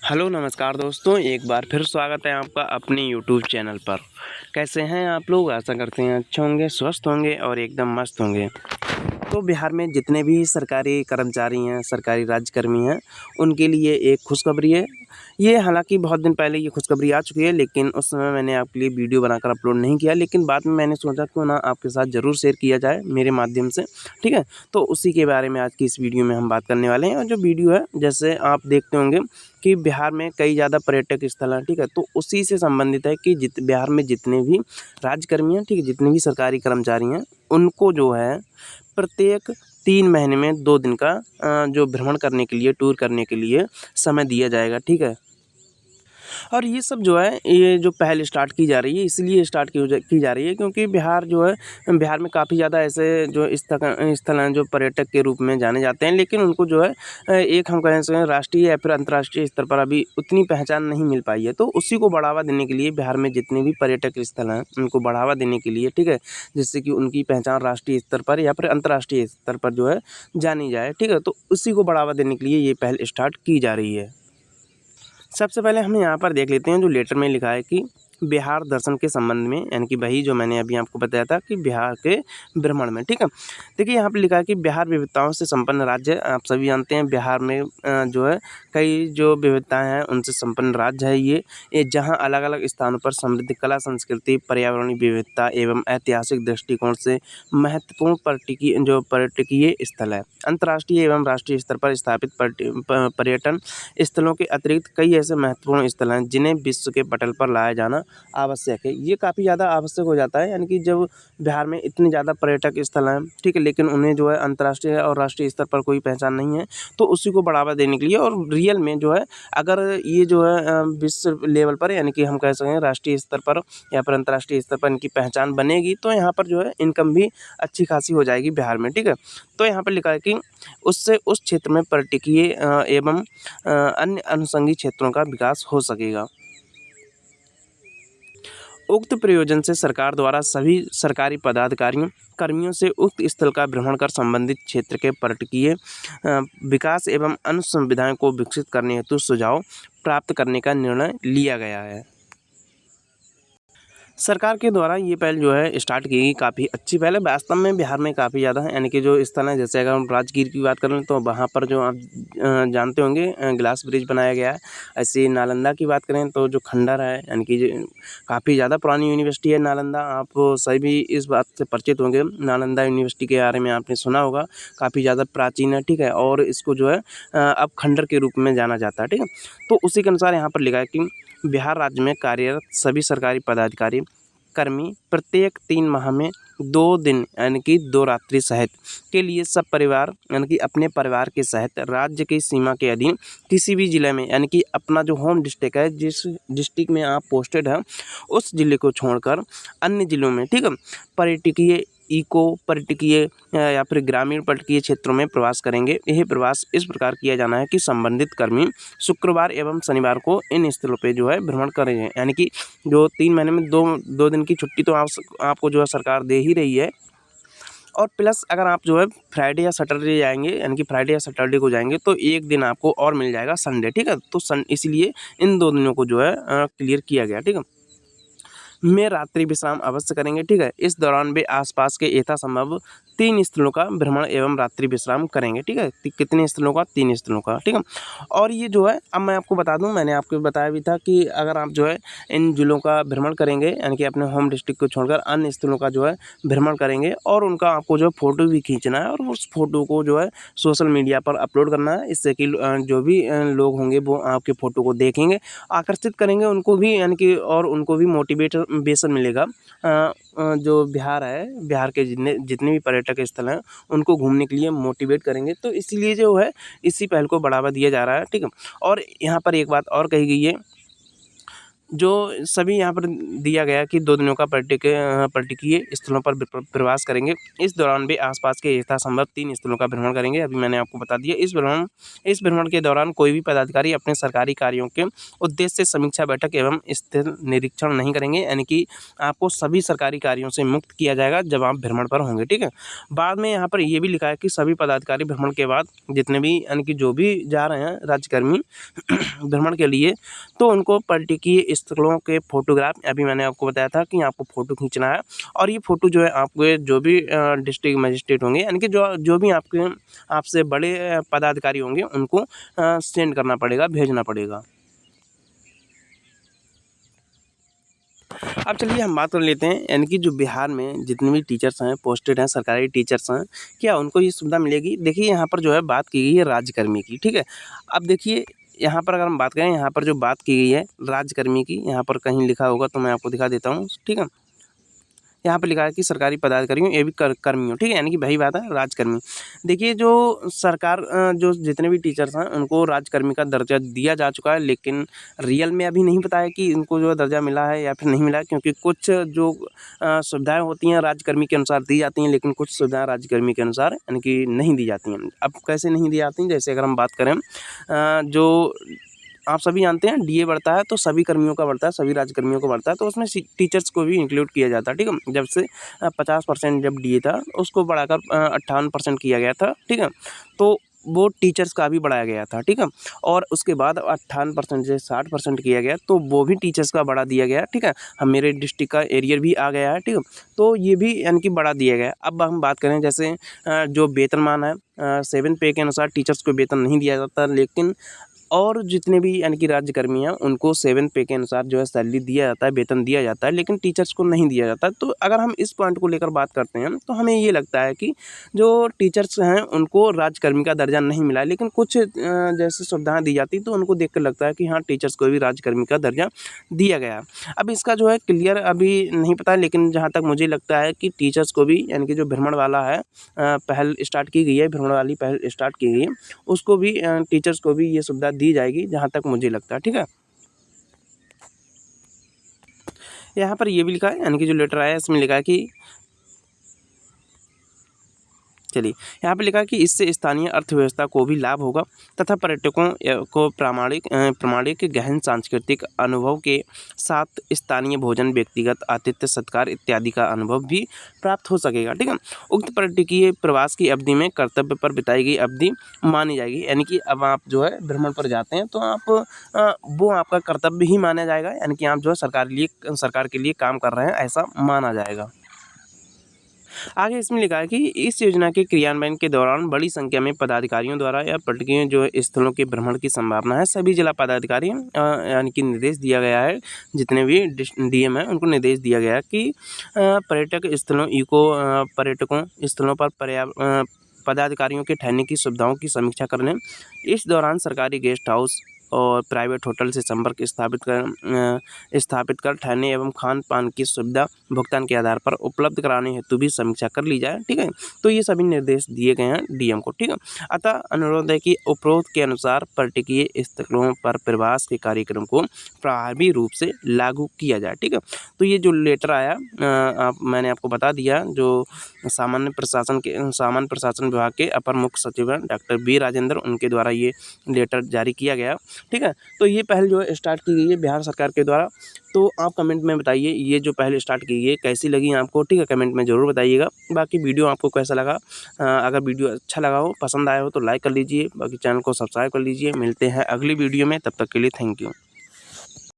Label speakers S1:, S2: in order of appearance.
S1: Hello नमस्कार दोस्तों, एक बार फिर स्वागत है आपका अपने यूट्यूब चैनल पर। कैसे हैं आप लोग? आशा करते हैं अच्छे होंगे, स्वस्थ होंगे और एकदम मस्त होंगे। तो बिहार में जितने भी सरकारी कर्मचारी हैं, सरकारी राज्यकर्मी हैं, उनके लिए एक खुशखबरी है। ये हालाँकि बहुत दिन पहले ये खुशखबरी आ चुकी है, लेकिन उस समय मैंने आपके लिए वीडियो बनाकर अपलोड नहीं किया, लेकिन बाद में मैंने सोचा क्यों ना आपके साथ ज़रूर शेयर किया जाए मेरे माध्यम से, ठीक है? तो उसी के बारे में आज की इस वीडियो में हम बात करने वाले हैं। और जो वीडियो है, जैसे आप देखते होंगे कि बिहार में कई ज़्यादा पर्यटक स्थल हैं, ठीक है? तो उसी से संबंधित है कि बिहार में जितने भी राज्यकर्मी हैं, ठीक है? जितने भी सरकारी कर्मचारी हैं, उनको जो है प्रत्येक 3 महीने में 2 दिन का जो भ्रमण करने के लिए, टूर करने के लिए समय दिया जाएगा, ठीक है? और ये सब जो है, ये जो पहल स्टार्ट की जा रही है, इसलिए स्टार्ट की जा रही है क्योंकि बिहार जो है, बिहार में काफ़ी ज़्यादा ऐसे जो स्थल हैं जो पर्यटक के रूप में जाने जाते हैं, लेकिन उनको जो है एक हम कह सकें राष्ट्रीय या फिर अंतर्राष्ट्रीय स्तर पर अभी उतनी पहचान नहीं मिल पाई है। तो उसी को बढ़ावा देने के लिए बिहार में जितने भी पर्यटक स्थल हैं, उनको बढ़ावा देने के लिए, ठीक है? जिससे कि उनकी पहचान राष्ट्रीय स्तर पर या फिर अंतर्राष्ट्रीय स्तर पर जो है जानी जाए, ठीक है? तो उसी को बढ़ावा देने के लिए ये पहल स्टार्ट की जा रही है। सबसे पहले हम यहाँ पर देख लेते हैं जो लेटर में लिखा है कि बिहार दर्शन के संबंध में, यानी कि वही जो मैंने अभी आपको बताया था कि बिहार के भ्रमण में, ठीक है? देखिए यहाँ पे लिखा है कि बिहार विविधताओं से संपन्न राज्य है। आप सभी जानते हैं बिहार में जो है कई जो विविधताएं हैं उनसे संपन्न राज्य है ये जहाँ अलग अलग स्थानों पर समृद्ध कला संस्कृति, पर्यावरणीय विविधता एवं ऐतिहासिक दृष्टिकोण से महत्वपूर्ण पर्यटकीय स्थल है। अंतर्राष्ट्रीय एवं राष्ट्रीय स्तर पर स्थापित पर्यटन स्थलों के अतिरिक्त कई ऐसे महत्वपूर्ण स्थल हैं जिन्हें विश्व के पटल पर लाया जाना आवश्यक है। ये काफ़ी ज़्यादा आवश्यक हो जाता है, यानी कि जब बिहार में इतने ज़्यादा पर्यटक स्थल हैं, ठीक है, लेकिन उन्हें जो है अंतर्राष्ट्रीय और राष्ट्रीय स्तर पर कोई पहचान नहीं है, तो उसी को बढ़ावा देने के लिए और रियल में जो है अगर ये जो है विश्व लेवल पर, यानी कि हम कह सकते हैं राष्ट्रीय स्तर पर या फिर अंतर्राष्ट्रीय स्तर पर इनकी पहचान बनेगी, तो यहाँ पर जो है इनकम भी अच्छी खासी हो जाएगी बिहार में, ठीक है? तो यहाँ पर लिखा है कि उससे उस क्षेत्र में पर्यटकीय एवं अन्य अनुषंगी क्षेत्रों का विकास हो सकेगा। उक्त प्रयोजन से सरकार द्वारा सभी सरकारी पदाधिकारियों कर्मियों से उक्त स्थल का भ्रमण कर संबंधित क्षेत्र के पर्यटकीय विकास एवं अन्य सुविधाओं को विकसित करने हेतु सुझाव प्राप्त करने का निर्णय लिया गया है। सरकार के द्वारा ये पहल जो है स्टार्ट की गई, काफ़ी अच्छी पहल है। वास्तव में बिहार में काफ़ी ज़्यादा है, यानी कि जो स्थल है, जैसे अगर हम राजगीर की बात करें तो वहाँ पर जो आप जानते होंगे ग्लास ब्रिज बनाया गया है। ऐसे ही नालंदा की बात करें तो जो खंडर है, यानी कि काफ़ी ज़्यादा पुरानी यूनिवर्सिटी है नालंदा। आप सभी इस बात से परिचित होंगे, नालंदा यूनिवर्सिटी के बारे में आपने सुना होगा, काफ़ी ज़्यादा प्राचीन है, ठीक है? और इसको जो है अब खंडर के रूप में जाना जाता है, ठीक है? तो उसी के अनुसार यहाँ पर लिखा है कि बिहार राज्य में कार्यरत सभी सरकारी पदाधिकारी कर्मी प्रत्येक 3 माह में 2 दिन, यानी कि 2 रात्रि सहित के लिए सब परिवार, यानी कि अपने परिवार के सहित राज्य की सीमा के अधीन किसी भी जिले में, यानी कि अपना जो होम डिस्ट्रिक्ट है, जिस डिस्ट्रिक्ट में आप पोस्टेड हैं, उस जिले को छोड़कर अन्य जिलों में, ठीक है, पर्यटकीय इको पर्यटकीय या फिर ग्रामीण पर्यटकीय क्षेत्रों में प्रवास करेंगे। यह प्रवास इस प्रकार किया जाना है कि संबंधित कर्मी शुक्रवार एवं शनिवार को इन स्थलों पे जो है भ्रमण करेंगे, यानी कि जो 3 महीने में 2 दिन की छुट्टी तो आपको जो है सरकार दे ही रही है। और प्लस अगर आप जो है फ्राइडे या सैटरडे जाएँगे, यानी कि फ्राइडे या सैटरडे को जाएँगे, तो 1 दिन आपको और मिल जाएगा संडे, ठीक है? तो इसलिए इन 2 दिनों को जो है क्लियर किया गया, ठीक है? में रात्रि विश्राम अवश्य करेंगे, ठीक है? इस दौरान वे आसपास के यथासंभव 3 स्थलों का भ्रमण एवं रात्रि विश्राम करेंगे, ठीक है? कितने स्थलों का? 3 स्थलों का, ठीक है? और ये जो है अब मैं आपको बता दूँ, मैंने आपको बताया भी था कि अगर आप जो है इन जिलों का भ्रमण करेंगे, यानी कि अपने होम डिस्ट्रिक्ट को छोड़कर अन्य स्थलों का जो है भ्रमण करेंगे और उनका आपको जो है फ़ोटो भी खींचना है और उस फ़ोटो को जो है सोशल मीडिया पर अपलोड करना है। इससे कि जो भी लोग होंगे वो आपके फ़ोटो को देखेंगे, आकर्षित करेंगे उनको भी, यानी कि और उनको भी मोटिवेशन मिलेगा। जो बिहार है, बिहार के जितने जितने भी पर्यटक स्थल हैं, उनको घूमने के लिए मोटिवेट करेंगे। तो इसलिए जो है इसी पहल को बढ़ावा दिया जा रहा है, ठीक है? और यहाँ पर एक बात और कही गई है जो सभी यहाँ पर दिया गया कि 2 दिनों का पर्यटकीय स्थलों पर प्रवास करेंगे। इस दौरान भी आसपास के यथासंभव 3 स्थलों का भ्रमण करेंगे। अभी मैंने आपको बता दिया। इस भ्रमण के दौरान कोई भी पदाधिकारी अपने सरकारी कार्यों के उद्देश्य से समीक्षा बैठक एवं स्थिर निरीक्षण नहीं करेंगे, यानी कि आपको सभी सरकारी कार्यों से मुक्त किया जाएगा जब आप भ्रमण पर होंगे, ठीक है। बाद में यहाँ पर ये भी लिखा है कि सभी पदाधिकारी भ्रमण के बाद जितने भी यानी कि जो भी जा रहे हैं राज्यकर्मी भ्रमण के लिए, तो उनको पर्यटकीय स्थलों के फोटोग्राफ, अभी मैंने आपको बताया था कि आपको फ़ोटो खींचना है और ये फ़ोटो जो है आपके जो भी डिस्ट्रिक्ट मजिस्ट्रेट होंगे, यानी कि जो भी आपसे बड़े पदाधिकारी होंगे उनको सेंड करना पड़ेगा, भेजना पड़ेगा। अब चलिए हम बात कर लेते हैं, यानी कि जो बिहार में जितने भी टीचर्स हैं, पोस्टेड हैं, सरकारी टीचर्स हैं, क्या उनको ये सुविधा मिलेगी? देखिए यहाँ पर जो है बात की गई है राज्यकर्मी की, ठीक है। अब देखिए यहाँ पर अगर हम बात करें, यहाँ पर जो बात की गई है राज्यकर्मी की, यहाँ पर कहीं लिखा होगा तो मैं आपको दिखा देता हूँ, ठीक है। यहाँ पे लिखा है कि सरकारी पदाधिकारियों एवं कर्मियों, ठीक है, यानी कि वही बात है राजकर्मी। देखिए जो सरकार जो जितने भी टीचर्स हैं उनको राजकर्मी का दर्जा दिया जा चुका है, लेकिन रियल में अभी नहीं पता है कि इनको जो दर्जा मिला है या फिर नहीं मिला है, क्योंकि कुछ जो सुविधाएं होती हैं राजकर्मी के अनुसार दी जाती हैं, लेकिन कुछ सुविधाएं राजकर्मी के अनुसार यानी कि नहीं दी जाती हैं। अब कैसे नहीं दी जाती हैं, जैसे अगर हम बात करें जो आप सभी जानते हैं डीए बढ़ता है तो सभी कर्मियों का बढ़ता है, सभी राज्यकर्मियों को बढ़ता है, तो उसमें टीचर्स को भी इंक्लूड किया जाता है, ठीक है। जब से 50% जब डीए था उसको बढ़ाकर 58% किया गया था, ठीक है। तो वो टीचर्स का भी बढ़ाया गया था, ठीक है। और उसके बाद 58% से 60% किया गया, तो वो भी टीचर्स का बढ़ा दिया गया, ठीक है। हम मेरे डिस्ट्रिक्ट का एरियर भी आ गया है, ठीक है। तो ये भी यानी कि बढ़ा दिया गया। अब हम बात करें जैसे जो वेतनमान है 7 पे के अनुसार टीचर्स को वेतन नहीं दिया जाता, लेकिन और जितने भी यानी कि राज्यकर्मी हैं उनको 7 पे के अनुसार जो है सैलरी दिया जाता है, वेतन दिया जाता है, लेकिन टीचर्स को नहीं दिया जाता। तो अगर हम इस पॉइंट को लेकर बात करते हैं तो हमें ये लगता है कि जो टीचर्स हैं उनको राज्यकर्मी का दर्जा नहीं मिला है, लेकिन कुछ जैसे सुविधाएं दी जाती तो उनको देख कर लगता है कि हाँ टीचर्स को भी राज्यकर्मी का दर्जा दिया गया। अब इसका जो है क्लियर अभी नहीं पता, लेकिन जहाँ तक मुझे लगता है कि टीचर्स को भी यानी कि जो भ्रमण वाला है पहल स्टार्ट की गई है, भ्रमण वाली पहल स्टार्ट की गई है, उसको भी टीचर्स को भी ये सुविधा दी जाएगी जहाँ तक मुझे लगता है, ठीक है। यहाँ पर ये भी लिखा है, यानी कि जो लेटर आया है इसमें लिखा है कि चलिए यहाँ पे लिखा है कि इससे स्थानीय अर्थव्यवस्था को भी लाभ होगा तथा पर्यटकों को प्रामाणिक गहन सांस्कृतिक अनुभव के साथ स्थानीय भोजन, व्यक्तिगत आतिथ्य सत्कार इत्यादि का अनुभव भी प्राप्त हो सकेगा, ठीक है। उक्त पर्यटकीय प्रवास की अवधि में कर्तव्य पर बिताई गई अवधि मानी जाएगी, यानी कि अब आप जो है भ्रमण पर जाते हैं तो आप वो आपका कर्तव्य ही माना जाएगा, यानी कि आप जो है सरकार के लिए काम कर रहे हैं ऐसा माना जाएगा। आगे इसमें लिखा है कि इस योजना के क्रियान्वयन के दौरान बड़ी संख्या में पदाधिकारियों द्वारा या पर्यटकीय जो स्थलों के भ्रमण की संभावना है। सभी जिला पदाधिकारी यानी कि निर्देश दिया गया है, जितने भी डीएम है उनको निर्देश दिया गया है कि पर्यटक स्थलों पर्यटकों स्थलों पर पदाधिकारियों के ठहरने की सुविधाओं की समीक्षा करने, इस दौरान सरकारी गेस्ट हाउस और प्राइवेट होटल से संपर्क स्थापित कर ठहरने एवं खान पान की सुविधा भुगतान के आधार पर उपलब्ध कराने हेतु भी समीक्षा कर ली जाए, ठीक है। तो ये सभी निर्देश दिए गए हैं डीएम को, ठीक है। अतः अनुरोध है कि उपरोक्त के अनुसार पर्यटकीय स्थलों पर प्रवास के कार्यक्रम को प्रभावी रूप से लागू किया जाए, ठीक है। तो ये जो लेटर आया मैंने आपको बता दिया, जो सामान्य प्रशासन विभाग के अपर मुख्य सचिव हैं डॉक्टर बी राजेंद्र, उनके द्वारा ये लेटर जारी किया गया, ठीक है। तो ये पहल जो है स्टार्ट की गई है बिहार सरकार के द्वारा। तो आप कमेंट में बताइए ये जो पहल स्टार्ट की गई है कैसी लगी आपको, ठीक है, कमेंट में ज़रूर बताइएगा। बाकी वीडियो आपको कैसा लगा, अगर वीडियो अच्छा लगा हो, पसंद आया हो तो लाइक कर लीजिए, बाकी चैनल को सब्सक्राइब कर लीजिए। मिलते हैं अगली वीडियो में, तब तक के लिए थैंक यू।